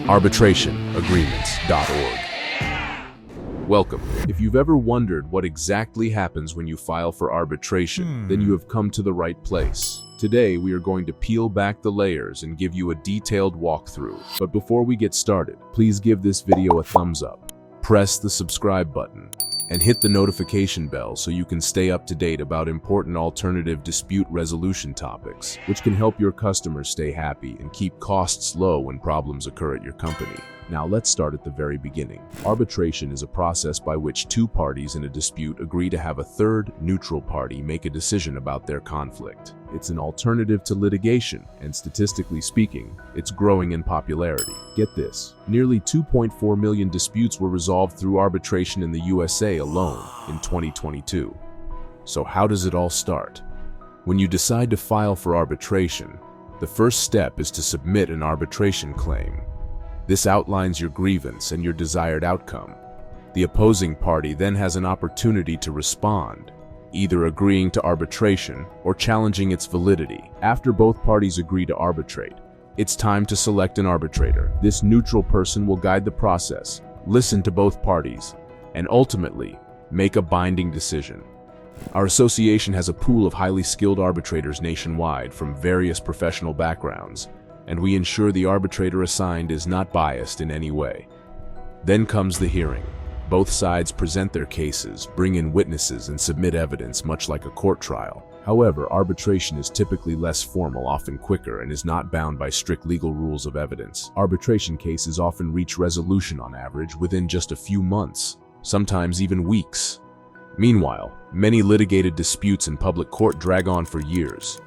arbitrationagreements.org. Welcome. If you've ever wondered what exactly happens when you file for arbitration, then you have come to the right place. Today, we are going to peel back the layers and give you a detailed walkthrough. But before we get started, please give this video a thumbs up, press the subscribe button, and hit the notification bell so you can stay up to date about important alternative dispute resolution topics, which can help your customers stay happy and keep costs low when problems occur at your company. Now let's start at the very beginning. Arbitration is a process by which two parties in a dispute agree to have a third, neutral party make a decision about their conflict. It's an alternative to litigation, and statistically speaking, it's growing in popularity. Get this, nearly 2.4 million disputes were resolved through arbitration in the USA alone in 2022. So how does it all start? When you decide to file for arbitration, the first step is to submit an arbitration claim. This outlines your grievance and your desired outcome. The opposing party then has an opportunity to respond, either agreeing to arbitration or challenging its validity. After both parties agree to arbitrate, it's time to select an arbitrator. This neutral person will guide the process, listen to both parties, and ultimately make a binding decision. Our association has a pool of highly skilled arbitrators nationwide from various professional backgrounds, and we ensure the arbitrator assigned is not biased in any way. Then comes the hearing. Both sides present their cases, bring in witnesses, and submit evidence, much like a court trial. However, arbitration is typically less formal, often quicker, and is not bound by strict legal rules of evidence. Arbitration cases often reach resolution on average within just a few months, sometimes even weeks. Meanwhile, many litigated disputes in public court drag on for years.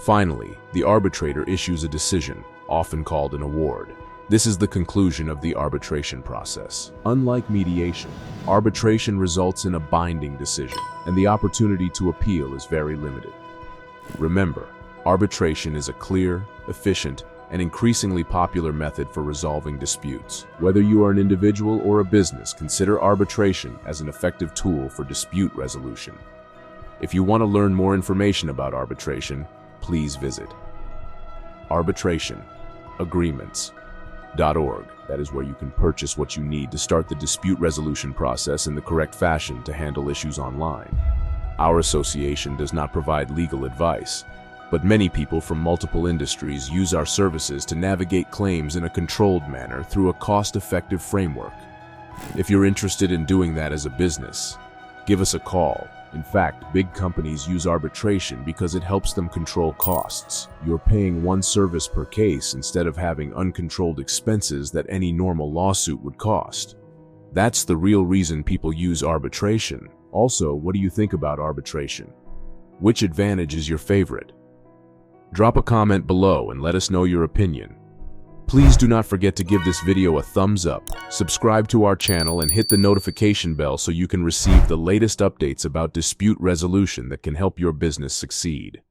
Finally, the arbitrator issues a decision, often called an award. This is the conclusion of the arbitration process. Unlike mediation, arbitration results in a binding decision, and the opportunity to appeal is very limited. Remember, arbitration is a clear, efficient, and increasingly popular method for resolving disputes. Whether you are an individual or a business, consider arbitration as an effective tool for dispute resolution. If you want to learn more information about arbitration, please visit arbitrationagreements.org. That is where you can purchase what you need to start the dispute resolution process in the correct fashion to handle issues online. Our association does not provide legal advice, but many people from multiple industries use our services to navigate claims in a controlled manner through a cost-effective framework. If you're interested in doing that as a business, give us a call. In fact, big companies use arbitration because it helps them control costs. You're paying one service per case instead of having uncontrolled expenses that any normal lawsuit would cost. That's the real reason people use arbitration. Also, what do you think about arbitration? Which advantage is your favorite? Drop a comment below and let us know your opinion. Please do not forget to give this video a thumbs up, subscribe to our channel, and hit the notification bell so you can receive the latest updates about dispute resolution that can help your business succeed.